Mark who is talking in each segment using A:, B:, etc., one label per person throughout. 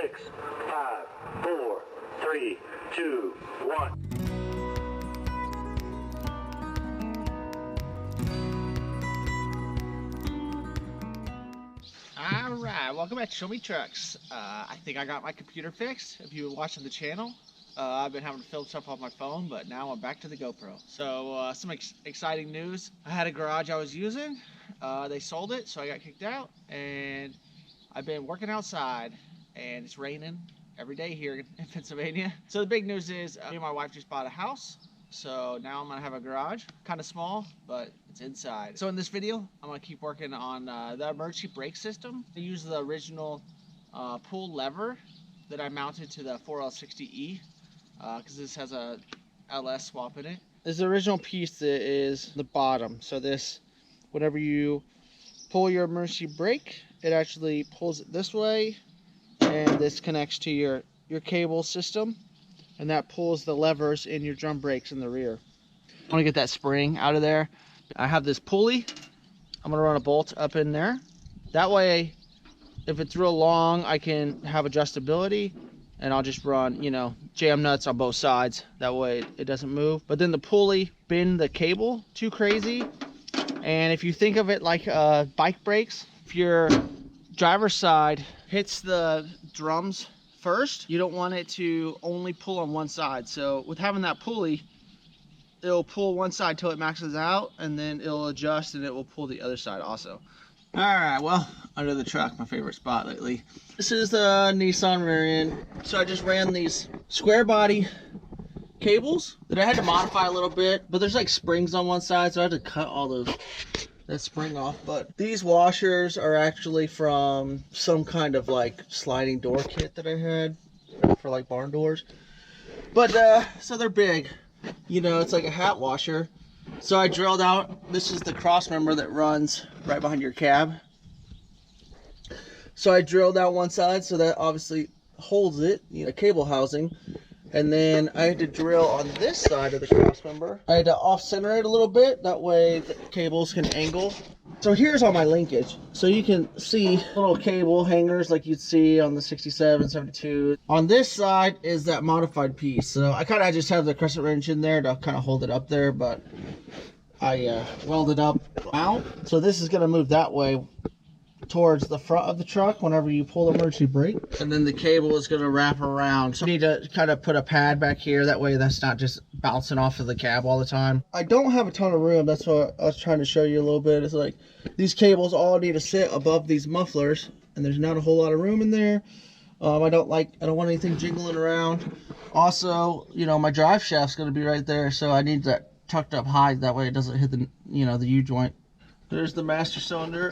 A: 6, 5, 4, 3, 2, 1.
B: Alright, welcome back to Show Me Trucks. I think I got my computer fixed. If you've been watching the channel, I've been having to film stuff off my phone, but now I'm back to the GoPro. So some exciting news. I had a garage I was using. They sold it, so I got kicked out, and I've been working outside, and it's raining every day here in Pennsylvania. So the big news is me and my wife just bought a house. So now I'm gonna have a garage, kind of small, but it's inside. So in this video, I'm gonna keep working on the emergency brake system. I use the original pull lever that I mounted to the 4L60E because this has a LS swap in it. This is the original piece that is the bottom. So this, whenever you pull your emergency brake, it actually pulls it this way, and this connects to your cable system. And that pulls the levers in your drum brakes in the rear. I want to get that spring out of there. I have this pulley. I'm going to run a bolt up in there. That way, if it's real long, I can have adjustability. And I'll just run, jam nuts on both sides. That way it doesn't move. But then the pulley bend the cable too crazy. And if you think of it like bike brakes, if your driver's side hits the drums first, you don't want it to only pull on one side. So with having that pulley, it'll pull one side till it maxes out, and then it'll adjust and it will pull the other side also. All right, well, under the truck, my favorite spot lately. This is the Nissan rear end. So I just ran these square body cables that I had to modify a little bit, but there's like springs on one side, so I had to cut all that spring off. But these washers are actually from some kind of like sliding door kit that I had for like barn doors. But so they're big, it's like a hat washer. So I drilled out, this is the cross member that runs right behind your cab. So I drilled out one side so that obviously holds it, cable housing. And then I had to drill on this side of the cross member. I had to off-center it a little bit. That way the cables can angle. So here's all my linkage. So you can see little cable hangers like you'd see on the 67, 72. On this side is that modified piece. So I kind of just have the crescent wrench in there to kind of hold it up there. But I welded up out. So this is going to move that way towards the front of the truck whenever you pull the emergency brake, and then the cable is going to wrap around. So you need to kind of put a pad back here, that way that's not just bouncing off of the cab all the time. I don't have a ton of room, that's what I was trying to show you a little bit. It's like these cables all need to sit above these mufflers, and there's not a whole lot of room in there. I don't want anything jiggling around. Also, my drive shaft's going to be right there, so I need that tucked up high, that way it doesn't hit the the U-joint. There's the master cylinder,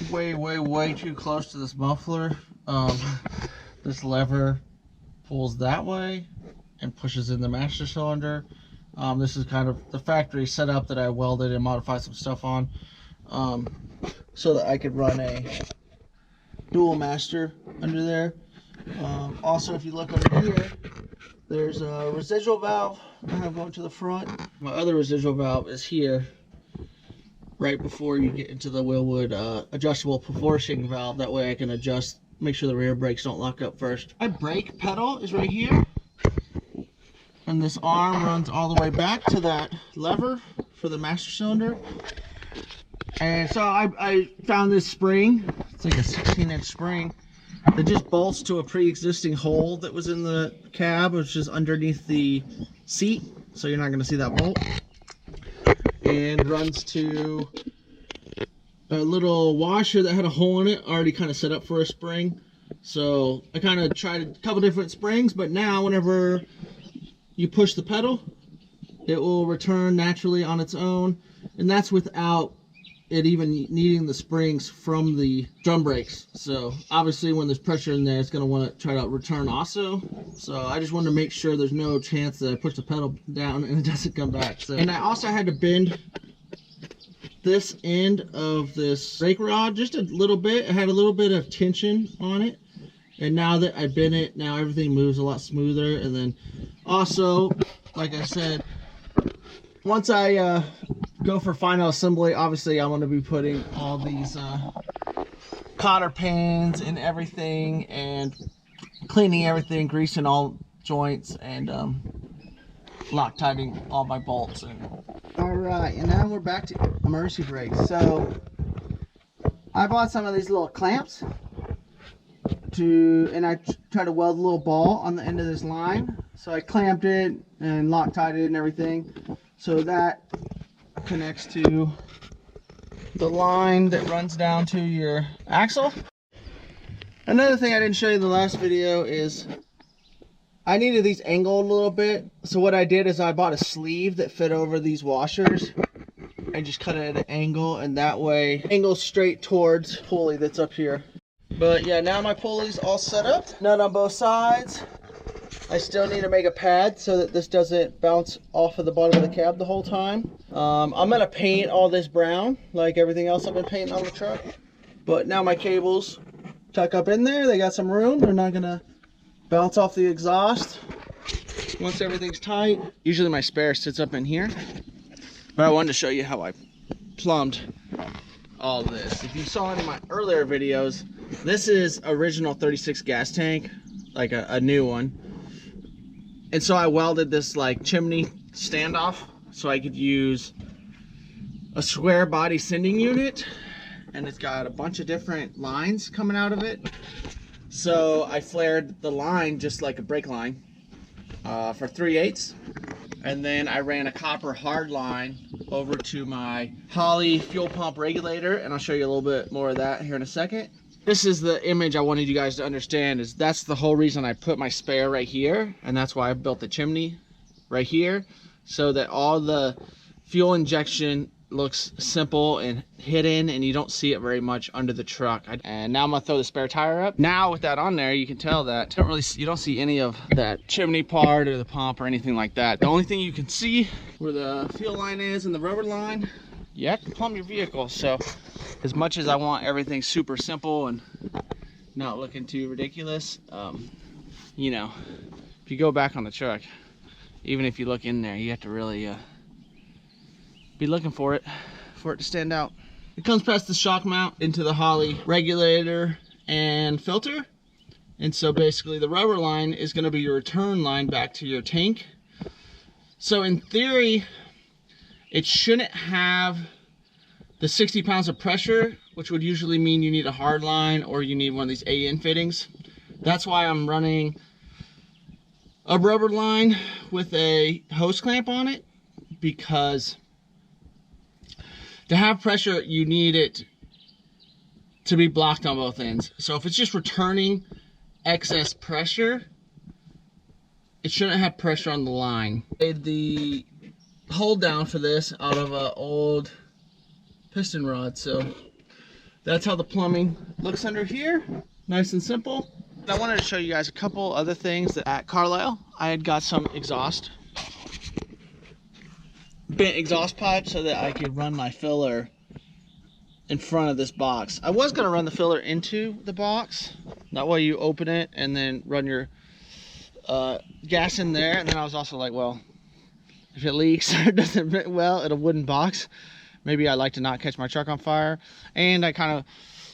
B: way too close to this muffler. This lever pulls that way and pushes in the master cylinder. This is kind of the factory setup that I welded and modified some stuff on, so that I could run a dual master under there. Also, if you look under here, there's a residual valve I have going to the front. My other residual valve is here, right before you get into the Willwood adjustable proportion valve. That way I can adjust, make sure the rear brakes don't lock up first. My brake pedal is right here, and this arm runs all the way back to that lever for the master cylinder. And so I found this spring. It's like a 16-inch spring that just bolts to a pre-existing hole that was in the cab, which is underneath the seat, so you're not going to see that bolt. And runs to a little washer that had a hole in it, already kind of set up for a spring. So I kind of tried a couple different springs, but now whenever you push the pedal, it will return naturally on its own, and that's without it even needing the springs from the drum brakes. So obviously when there's pressure in there, it's going to want to try to return also. So I just wanted to make sure there's no chance that I push the pedal down and it doesn't come back. So, and I also had to bend this end of this brake rod just a little bit. It had a little bit of tension on it, and now that I bent it, now everything moves a lot smoother. And then also, like I said, once I go for final assembly, obviously I'm going to be putting all these cotter pins and everything, and cleaning everything, greasing all joints, and Loctiting all my bolts. All right, and now we're back to emergency brakes. So I bought some of these little clamps and I tried to weld a little ball on the end of this line. So I clamped it and Loctited it and everything. So that connects to the line that runs down to your axle. Another thing I didn't show you in the last video is I needed these angled a little bit. So what I did is I bought a sleeve that fit over these washers and just cut it at an angle, and that way angles straight towards the pulley that's up here. But yeah, now my pulley's all set up, nut on both sides. I still need to make a pad so that this doesn't bounce off of the bottom of the cab the whole time. I'm gonna paint all this brown like everything else I've been painting on the truck. But now my cables tuck up in there, they got some room, they're not gonna bounce off the exhaust once everything's tight. Usually my spare sits up in here, but I wanted to show you how I plumbed all this. If you saw any of my earlier videos, this is original 36 gas tank, like a new one. And so I welded this like chimney standoff so I could use a square body sending unit, and it's got a bunch of different lines coming out of it. So I flared the line just like a brake line for 3/8, and then I ran a copper hard line over to my Holley fuel pump regulator, and I'll show you a little bit more of that here in a second. This is the image I wanted you guys to understand, is that's the whole reason I put my spare right here, and that's why I built the chimney right here, so that all the fuel injection looks simple and hidden and you don't see it very much under the truck. And now I'm gonna throw the spare tire up. Now with that on there, you can tell that you don't see any of that chimney part or the pump or anything like that. The only thing you can see where the fuel line is and the rubber line, you have to plumb your vehicle. So as much as I want everything super simple and not looking too ridiculous, you know, if you go back on the truck, even if you look in there, you have to really be looking for it to stand out. It comes past the shock mount into the Holley regulator and filter. And so basically the rubber line is gonna be your return line back to your tank. So in theory, it shouldn't have the 60 pounds of pressure, which would usually mean you need a hard line or you need one of these AN fittings. That's why I'm running a rubber line with a hose clamp on it, because to have pressure, you need it to be blocked on both ends. So if it's just returning excess pressure, it shouldn't have pressure on the line. I made the hold down for this out of an old piston rod. So that's how the plumbing looks under here. Nice and simple. I wanted to show you guys a couple other things that at Carlisle, I had got some bent exhaust pipe so that I could run my filler in front of this box. I was gonna run the filler into the box. That way you open it and then run your gas in there. And then I was also like, well, if it leaks or doesn't fit well in a wooden box, maybe I like to not catch my truck on fire. And I kind of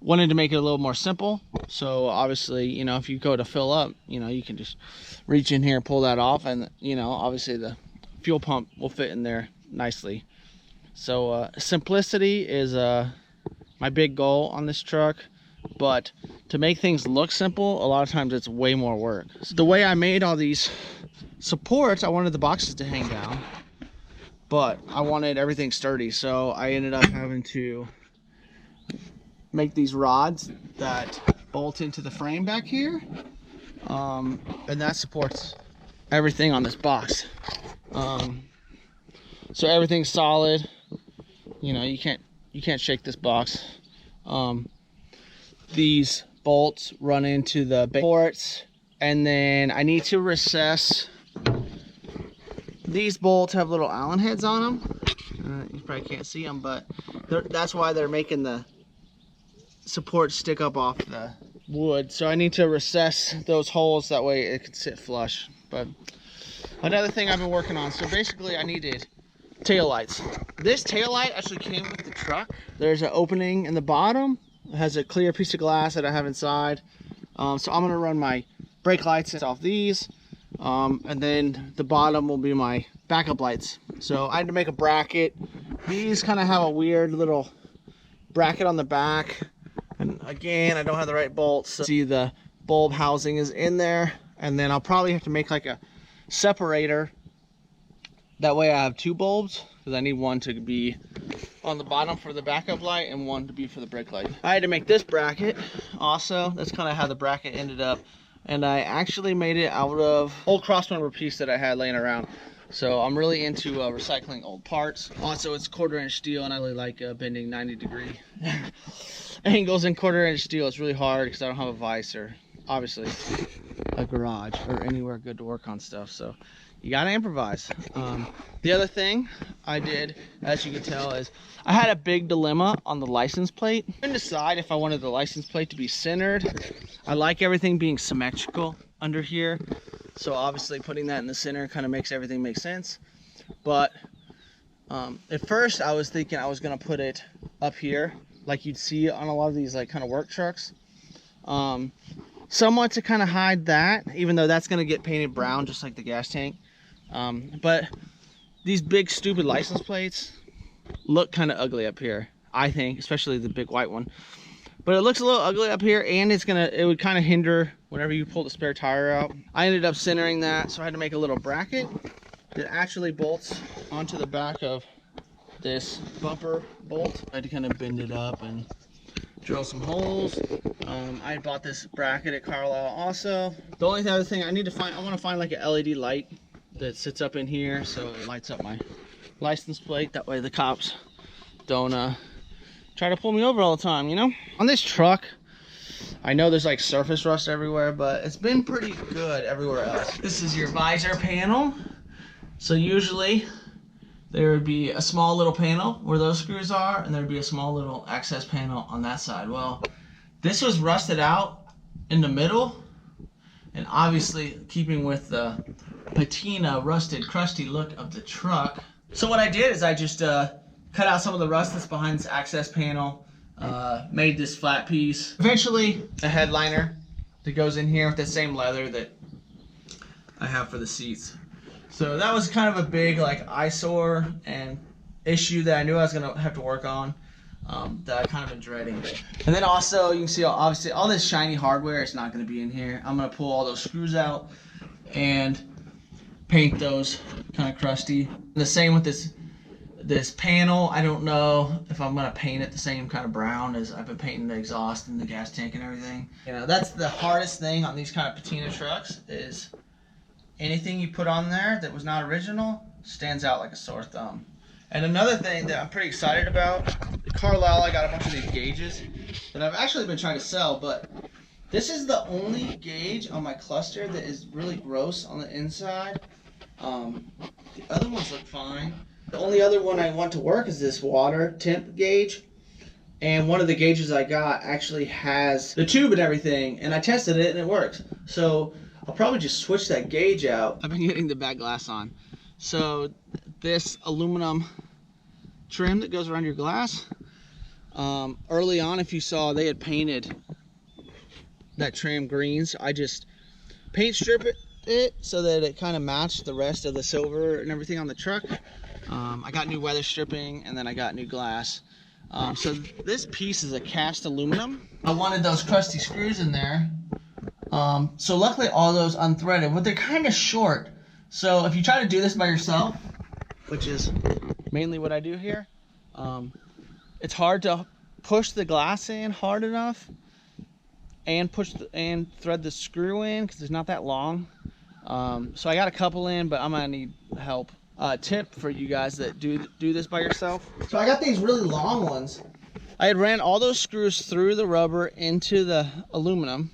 B: wanted to make it a little more simple. So obviously, you know, if you go to fill up, you know, you can just reach in here and pull that off, and you know, obviously the fuel pump will fit in there nicely. So simplicity is my big goal on this truck, but to make things look simple, a lot of times it's way more work. So the way I made all these supports, I wanted the boxes to hang down, but I wanted everything sturdy, so I ended up having to make these rods that bolt into the frame back here, and that supports everything on this box. So everything's solid. You know, you can't shake this box. These bolts run into the ports, and then I need to recess. These bolts have little Allen heads on them. You probably can't see them, but that's why they're making the support stick up off the wood. So I need to recess those holes, that way it can sit flush. But another thing I've been working on, so basically I needed tail lights. This tail light actually came with the truck. There's an opening in the bottom. It has a clear piece of glass that I have inside. So I'm gonna run my brake lights off these. And then the bottom will be my backup lights. So I had to make a bracket. These kind of have a weird little bracket on the back. And again, I don't have the right bolts. So see, the bulb housing is in there. And then I'll probably have to make like a separator. That way I have two bulbs, because I need one to be on the bottom for the backup light and one to be for the brake light. I had to make this bracket also. That's kind of how the bracket ended up. And I actually made it out of old crossmember piece that I had laying around. So I'm really into recycling old parts. Also, it's 1/4 inch steel, and I really like bending 90-degree angles in 1/4 inch steel. It's really hard because I don't have a visor. Obviously, a garage or anywhere good to work on stuff. So you gotta improvise. The other thing I did, as you can tell, is I had a big dilemma on the license plate. I couldn't decide if I wanted the license plate to be centered. I like everything being symmetrical under here. So obviously putting that in the center kind of makes everything make sense. But at first I was thinking I was gonna put it up here, like you'd see on a lot of these like kind of work trucks. Somewhat to kind of hide that, even though that's gonna get painted brown just like the gas tank. But these big stupid license plates look kind of ugly up here, I think, especially the big white one. But it looks a little ugly up here, and it would kind of hinder whenever you pull the spare tire out. I ended up centering that, so I had to make a little bracket that actually bolts onto the back of this bumper bolt. I had to kind of bend it up and drill some holes. I bought this bracket at Carlisle also. The only other thing I want to find like an LED light that sits up in here so it lights up my license plate. That way the cops don't try to pull me over all the time, you know? On this truck, I know there's like surface rust everywhere, but it's been pretty good everywhere else. This is your visor panel. So usually there would be a small little panel where those screws are, and there'd be a small little access panel on that side. Well, this was rusted out in the middle, and obviously keeping with the patina, rusted, crusty look of the truck. So what I did is I just cut out some of the rust that's behind this access panel, made this flat piece. Eventually, a headliner that goes in here with the same leather that I have for the seats. So that was kind of a big like eyesore and issue that I knew I was gonna have to work on, that I kind of been dreading. And then also you can see obviously all this shiny hardware is not gonna be in here. I'm gonna pull all those screws out and paint those kind of crusty. And the same with this panel. I don't know if I'm gonna paint it the same kind of brown as I've been painting the exhaust and the gas tank and everything. You know, that's the hardest thing on these kind of patina trucks, is anything you put on there that was not original stands out like a sore thumb. And another thing that I'm pretty excited about, at Carlisle I got a bunch of these gauges that I've actually been trying to sell, but this is the only gauge on my cluster that is really gross on the inside. The other ones look fine. The only other one I want to work is this water temp gauge. And one of the gauges I got actually has the tube and everything, and I tested it and it works. So I'll probably just switch that gauge out. I've been getting the back glass on. So this aluminum trim that goes around your glass, early on, if you saw, they had painted that trim greens. I just paint strip it so that it kind of matched the rest of the silver and everything on the truck. I got new weather stripping, and then I got new glass. So this piece is a cast aluminum. I wanted those crusty screws in there. So luckily all those unthreaded, but they're kind of short. So if you try to do this by yourself, which is mainly what I do here, it's hard to push the glass in hard enough and and thread the screw in because it's not that long. So I got a couple in, but I'm gonna need help. Tip for you guys that do this by yourself. So I got these really long ones. I had ran all those screws through the rubber into the aluminum,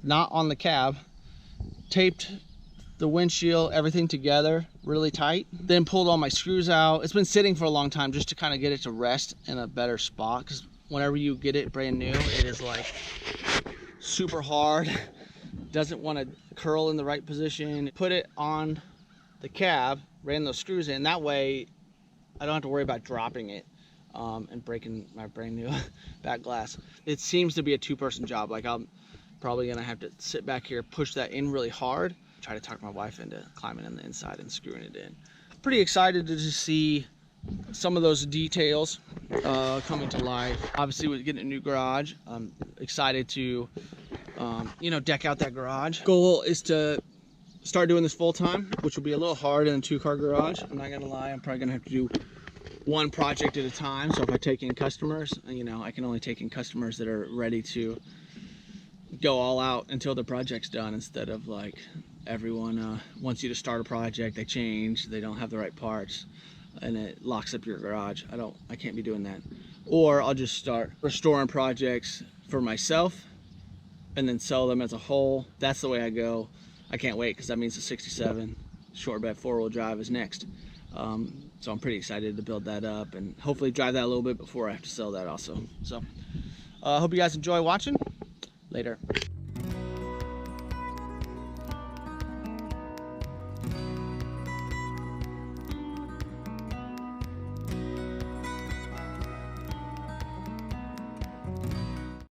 B: not on the cab, taped the windshield, everything together really tight, then pulled all my screws out. It's been sitting for a long time just to kind of get it to rest in a better spot, because whenever you get it brand new, it is like super hard, doesn't want to curl in the right position. Put it on the cab, ran those screws in, that way I don't have to worry about dropping it and breaking my brand new back glass. It seems to be a two-person job. Like I'll Probably gonna have to sit back here, push that in really hard, try to talk my wife into climbing on the inside and screwing it in. Pretty excited to just see some of those details coming to life. Obviously, with getting a new garage, I'm excited to you know, deck out that garage. Goal is to start doing this full time, which will be a little hard in a 2-car garage. I'm not gonna lie, I'm probably gonna have to do one project at a time. So if I take in customers, you know, I can only take in customers that are ready to go all out until the project's done, instead of like everyone wants you to start a project, they change, they don't have the right parts, and it locks up your garage. I can't be doing that. Or I'll just start restoring projects for myself and then sell them as a whole. That's the way I go. I can't wait, because that means the 67 short bed 4-wheel drive is next. So I'm pretty excited to build that up and hopefully drive that a little bit before I have to sell that also. So I hope you guys enjoy watching. Later.